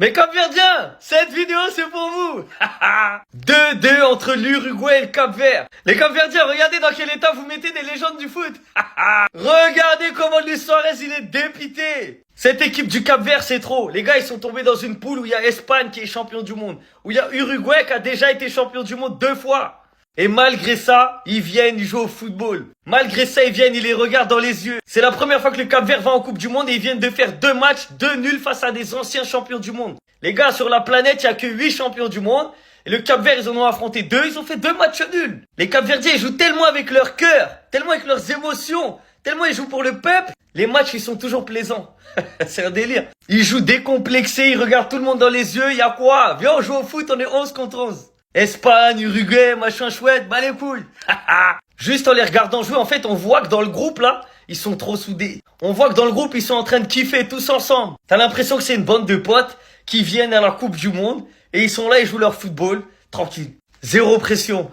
Mais Cap-Verdien, cette vidéo c'est pour vous. 2-2 entre l'Uruguay et le Cap-Vert. Les Cap-Verdiens, regardez dans quel état vous mettez des légendes du foot. Regardez comment Luis Suarez il est dépité. Cette équipe du Cap-Vert c'est trop. Les gars ils sont tombés dans une poule où il y a Espagne qui est champion du monde. Où il y a Uruguay qui a déjà été champion du monde 2 fois. Et malgré ça, ils viennent jouer au football. Malgré ça, ils viennent, ils les regardent dans les yeux. C'est la première fois que le Cap-Vert va en Coupe du Monde et ils viennent de faire 2 matchs, 2 nuls face à des anciens champions du monde. Les gars, sur la planète, il n'y a que 8 champions du monde. Et le Cap-Vert, ils en ont affronté 2, ils ont fait 2 matchs nuls. Les Cap-Verdiens, ils jouent tellement avec leur cœur, tellement avec leurs émotions, tellement ils jouent pour le peuple. Les matchs, ils sont toujours plaisants. C'est un délire. Ils jouent décomplexés, ils regardent tout le monde dans les yeux. Il y a quoi? Viens, on joue au foot, on est 11 contre 11. Espagne, Uruguay, machin chouette, bah les couilles. Juste en les regardant jouer, en fait, on voit que dans le groupe, là, ils sont trop soudés. On voit que dans le groupe, ils sont en train de kiffer tous ensemble. T'as l'impression que c'est une bande de potes qui viennent à la Coupe du Monde et ils sont là, ils jouent leur football, tranquille. Zéro pression.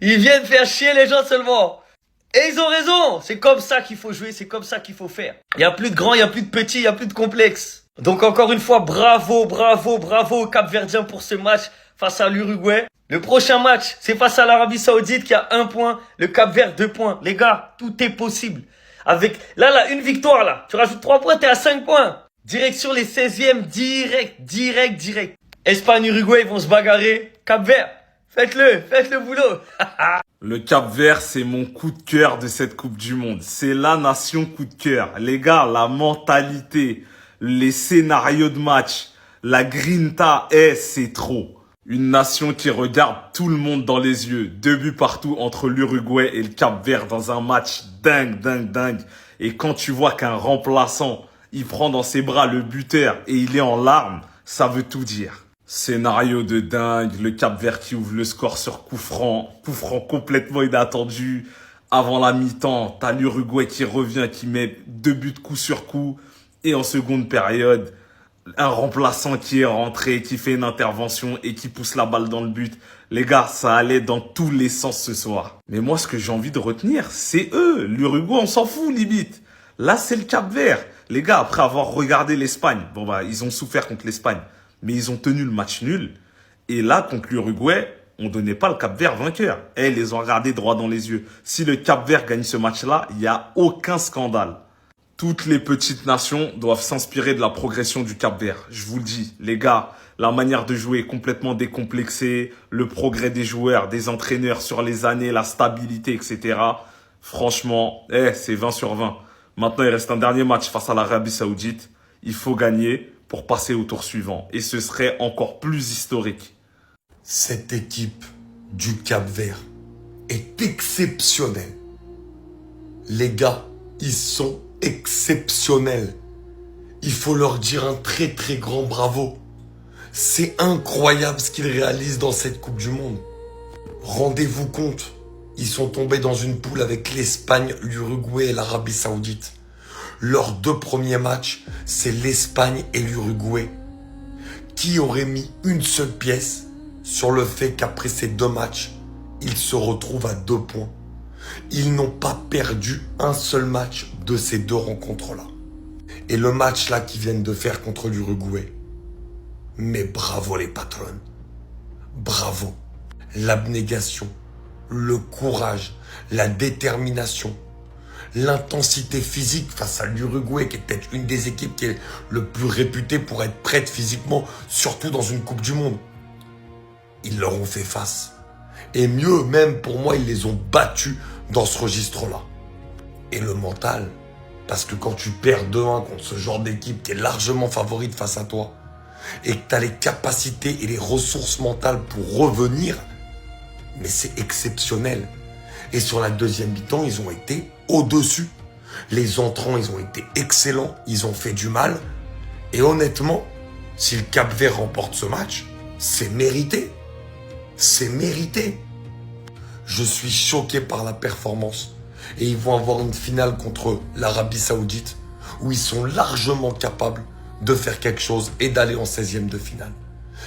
Ils viennent faire chier les gens seulement. Et ils ont raison. C'est comme ça qu'il faut jouer, c'est comme ça qu'il faut faire. Il y a plus de grands, il y a plus de petits, il y a plus de complexes. Donc encore une fois, bravo au Cap-Verdien pour ce match face à l'Uruguay. Le prochain match, c'est face à l'Arabie Saoudite qui a 1 point, le Cap-Vert 2 points. Les gars, tout est possible. Avec, là, une victoire, là. Tu rajoutes 3 points, t'es à 5 points. Direction les 16e, direct. Espagne, Uruguay, ils vont se bagarrer. Cap-Vert, faites le boulot. Le Cap-Vert, c'est mon coup de cœur de cette Coupe du Monde. C'est la nation coup de cœur. Les gars, la mentalité, les scénarios de match, la grinta, c'est trop. Une nation qui regarde tout le monde dans les yeux. 2 buts partout entre l'Uruguay et le Cap-Vert dans un match dingue. Et quand tu vois qu'un remplaçant, il prend dans ses bras le buteur et il est en larmes, ça veut tout dire. Scénario de dingue, le Cap-Vert qui ouvre le score sur coup franc complètement inattendu. Avant la mi-temps, t'as l'Uruguay qui revient, qui met 2 buts coup sur coup. Et en seconde période, un remplaçant qui est rentré, qui fait une intervention et qui pousse la balle dans le but. Les gars, ça allait dans tous les sens ce soir. Mais moi, ce que j'ai envie de retenir, c'est eux. L'Uruguay, on s'en fout limite. Là, c'est le Cap-Vert. Les gars, après avoir regardé l'Espagne, ils ont souffert contre l'Espagne, mais ils ont tenu le match nul. Et là, contre l'Uruguay, on donnait pas le Cap-Vert vainqueur. Ils les ont regardés droit dans les yeux. Si le Cap-Vert gagne ce match-là, il n'y a aucun scandale. Toutes les petites nations doivent s'inspirer de la progression du Cap-Vert. Je vous le dis, les gars, la manière de jouer est complètement décomplexée, le progrès des joueurs, des entraîneurs sur les années, la stabilité, etc. Franchement, c'est 20 sur 20. Maintenant, il reste un dernier match face à l'Arabie Saoudite. Il faut gagner pour passer au tour suivant. Et ce serait encore plus historique. Cette équipe du Cap-Vert est exceptionnelle. Les gars, ils sont exceptionnels. Il faut leur dire un très grand bravo. C'est incroyable ce qu'ils réalisent dans cette Coupe du Monde. Rendez-vous compte, ils sont tombés dans une poule avec l'Espagne, l'Uruguay et l'Arabie Saoudite. Leurs 2 premiers matchs, c'est l'Espagne et l'Uruguay. Qui aurait mis une seule pièce sur le fait qu'après ces 2 matchs, ils se retrouvent à 2 points? Ils n'ont pas perdu un seul match de ces 2 rencontres-là. Et le match là qu'ils viennent de faire contre l'Uruguay. Mais bravo les patrons. Bravo. L'abnégation, le courage, la détermination, l'intensité physique face à l'Uruguay, qui est peut-être une des équipes qui est le plus réputée pour être prête physiquement, surtout dans une Coupe du Monde. Ils leur ont fait face. Et mieux, même pour moi, ils les ont battus dans ce registre-là. Et le mental, parce que quand tu perds 2-1 contre ce genre d'équipe qui est largement favorite face à toi, et que tu as les capacités et les ressources mentales pour revenir, mais c'est exceptionnel. Et sur la deuxième mi-temps, ils ont été au-dessus. Les entrants, ils ont été excellents, ils ont fait du mal. Et honnêtement, si le Cap-Vert remporte ce match, c'est mérité. C'est mérité. Je suis choqué par la performance. Et ils vont avoir une finale contre l'Arabie Saoudite où ils sont largement capables de faire quelque chose et d'aller en 16e de finale.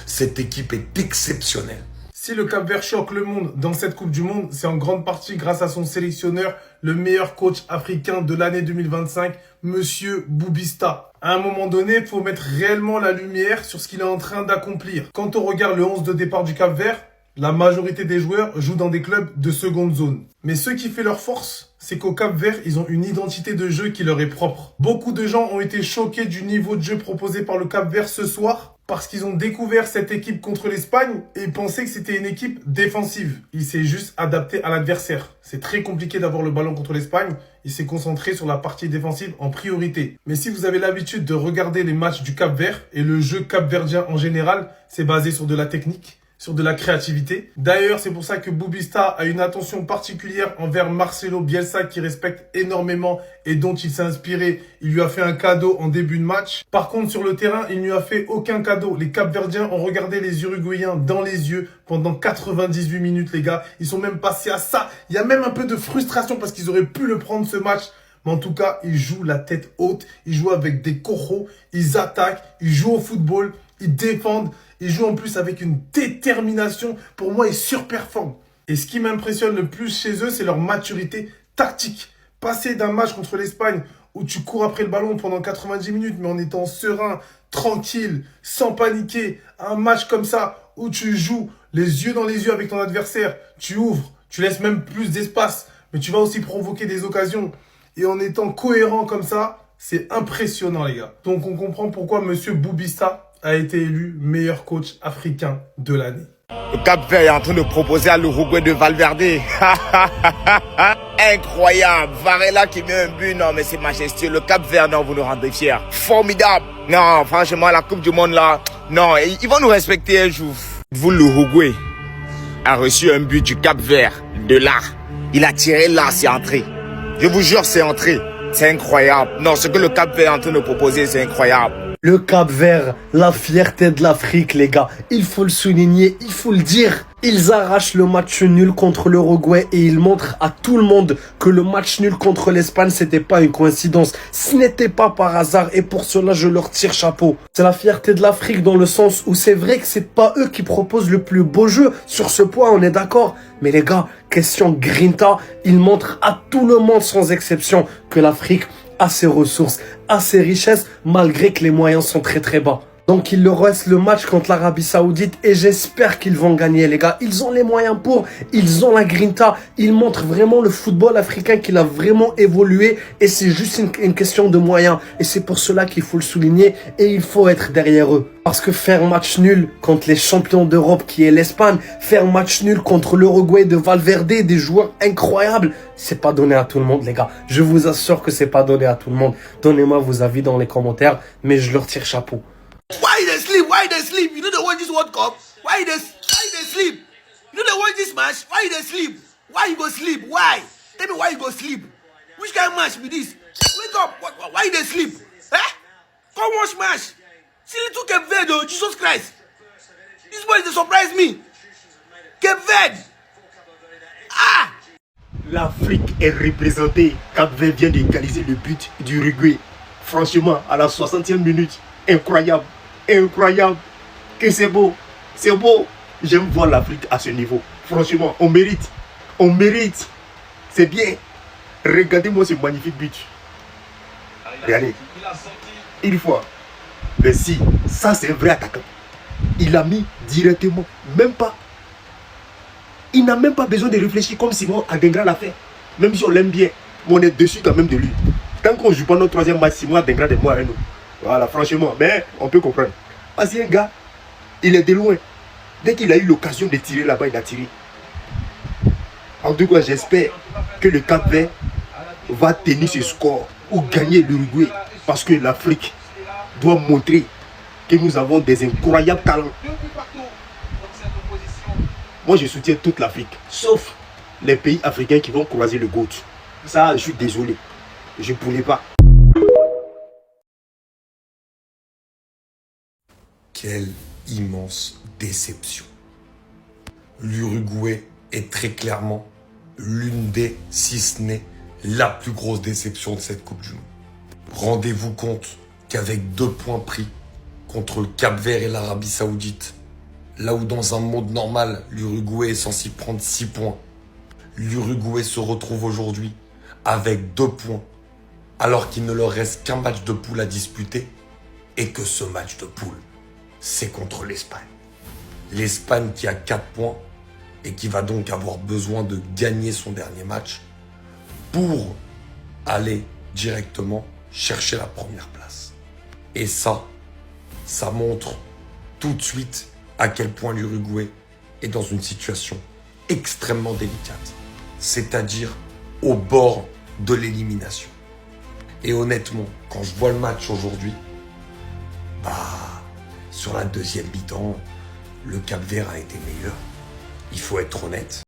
Cette équipe est exceptionnelle. Si le Cap-Vert choque le monde dans cette Coupe du Monde, c'est en grande partie grâce à son sélectionneur, le meilleur coach africain de l'année 2025, Monsieur Boubista. À un moment donné, il faut mettre réellement la lumière sur ce qu'il est en train d'accomplir. Quand on regarde le 11 de départ du Cap-Vert, la majorité des joueurs jouent dans des clubs de seconde zone. Mais ce qui fait leur force, c'est qu'au Cap-Vert, ils ont une identité de jeu qui leur est propre. Beaucoup de gens ont été choqués du niveau de jeu proposé par le Cap-Vert ce soir parce qu'ils ont découvert cette équipe contre l'Espagne et pensaient que c'était une équipe défensive. Il s'est juste adapté à l'adversaire. C'est très compliqué d'avoir le ballon contre l'Espagne. Il s'est concentré sur la partie défensive en priorité. Mais si vous avez l'habitude de regarder les matchs du Cap-Vert et le jeu capverdien en général, c'est basé sur de la technique, sur de la créativité. D'ailleurs, c'est pour ça que Boubista a une attention particulière envers Marcelo Bielsa qui respecte énormément et dont il s'est inspiré. Il lui a fait un cadeau en début de match. Par contre, sur le terrain, il ne lui a fait aucun cadeau. Les Capverdiens ont regardé les Uruguayens dans les yeux pendant 98 minutes, les gars. Ils sont même passés à ça. Il y a même un peu de frustration parce qu'ils auraient pu le prendre ce match. Mais en tout cas, ils jouent la tête haute. Ils jouent avec des coraux. Ils attaquent. Ils jouent au football. Ils défendent. Ils jouent en plus avec une détermination. Pour moi, ils surperforment. Et ce qui m'impressionne le plus chez eux, c'est leur maturité tactique. Passer d'un match contre l'Espagne où tu cours après le ballon pendant 90 minutes, mais en étant serein, tranquille, sans paniquer, à un match comme ça où tu joues les yeux dans les yeux avec ton adversaire, tu ouvres, tu laisses même plus d'espace, mais tu vas aussi provoquer des occasions. Et en étant cohérent comme ça, c'est impressionnant, les gars. Donc, on comprend pourquoi Monsieur Boubista a été élu meilleur coach africain de l'année. Le Cap-Vert est en train de proposer à l'Uruguay de Valverde. Incroyable. Varela qui met un but. Non, mais c'est majestueux. Le Cap-Vert, non, vous nous rendez fiers. Formidable. Non, franchement, la Coupe du Monde, là, non, ils vont nous respecter un jour. Vous, l'Uruguay a reçu un but du Cap-Vert. De là. Il a tiré là, c'est entré. Je vous jure, c'est entré. C'est incroyable. Non, ce que le Cap-Vert est en train de proposer, c'est incroyable. Le Cap-Vert, la fierté de l'Afrique, les gars. Il faut le souligner, il faut le dire. Ils arrachent le match nul contre l'Uruguay et ils montrent à tout le monde que le match nul contre l'Espagne, c'était pas une coïncidence. Ce n'était pas par hasard et pour cela, je leur tire chapeau. C'est la fierté de l'Afrique dans le sens où c'est vrai que c'est pas eux qui proposent le plus beau jeu. Sur ce point, on est d'accord. Mais les gars, question grinta, ils montrent à tout le monde sans exception que l'Afrique a ses ressources, a ses richesses, malgré que les moyens sont très très bas. Donc il leur reste le match contre l'Arabie Saoudite et j'espère qu'ils vont gagner, les gars. Ils ont les moyens pour, ils ont la grinta, ils montrent vraiment le football africain qu'il a vraiment évolué et c'est juste une question de moyens. Et c'est pour cela qu'il faut le souligner et il faut être derrière eux. Parce que faire match nul contre les champions d'Europe qui est l'Espagne, faire match nul contre l'Uruguay de Valverde, des joueurs incroyables, c'est pas donné à tout le monde, les gars. Je vous assure que c'est pas donné à tout le monde. Donnez-moi vos avis dans les commentaires, mais je leur tire chapeau. Why they sleep? Why they sleep? You know they watch this World Cup? Why they sleep? You know they watch this match? Why they sleep? Why you go sleep? Why? Tell me why you go sleep? Which kind of match be this? Wake up! Why they sleep? Eh? Come watch match. See little Cape Verde, oh, Jesus Christ! This boy they surprise me. Cape Verde. Ah! L'Afrique est représentée. Cap-Vert vient d'égaliser le but du Uruguay. Franchement, à la 60e minute, incroyable, incroyable. Que c'est beau, c'est beau. J'aime voir l'Afrique à ce niveau. Franchement, on mérite, on mérite. C'est bien. Regardez-moi ce magnifique but. Regardez. Une fois. Mais si, ça c'est un vrai attaquant. Il a mis directement, même pas. Il n'a même pas besoin de réfléchir comme Simon Adingra l'a fait. Même si on l'aime bien, mais on est dessus quand même de lui. Tant qu'on ne joue pas notre troisième match, Simon Adingra de moi avec nous. Voilà, franchement, mais on peut comprendre. Parce qu'un gars, il est de loin. Dès qu'il a eu l'occasion de tirer là-bas, il a tiré. En tout cas, j'espère que le Cap-Vert va tenir ce score ou gagner l'Uruguay. Parce que l'Afrique doit montrer que nous avons des incroyables talents. Moi, je soutiens toute l'Afrique, sauf les pays africains qui vont croiser le GOAT. Ça, je suis désolé. Je ne voulais pas. Quelle immense déception. L'Uruguay est très clairement l'une des, si ce n'est la plus grosse déception de cette Coupe du Monde. Rendez-vous compte qu'avec 2 points pris contre le Cap-Vert et l'Arabie Saoudite, Là où dans un monde normal, l'Uruguay est censé prendre 6 points, l'Uruguay se retrouve aujourd'hui avec 2 points, alors qu'il ne leur reste qu'un match de poule à disputer, et que ce match de poule, c'est contre l'Espagne. L'Espagne qui a 4 points, et qui va donc avoir besoin de gagner son dernier match pour aller directement chercher la première place. Et ça montre tout de suite à quel point l'Uruguay est dans une situation extrêmement délicate, c'est-à-dire au bord de l'élimination. Et honnêtement, quand je vois le match aujourd'hui, sur la deuxième mi-temps, le Cap-Vert a été meilleur. Il faut être honnête.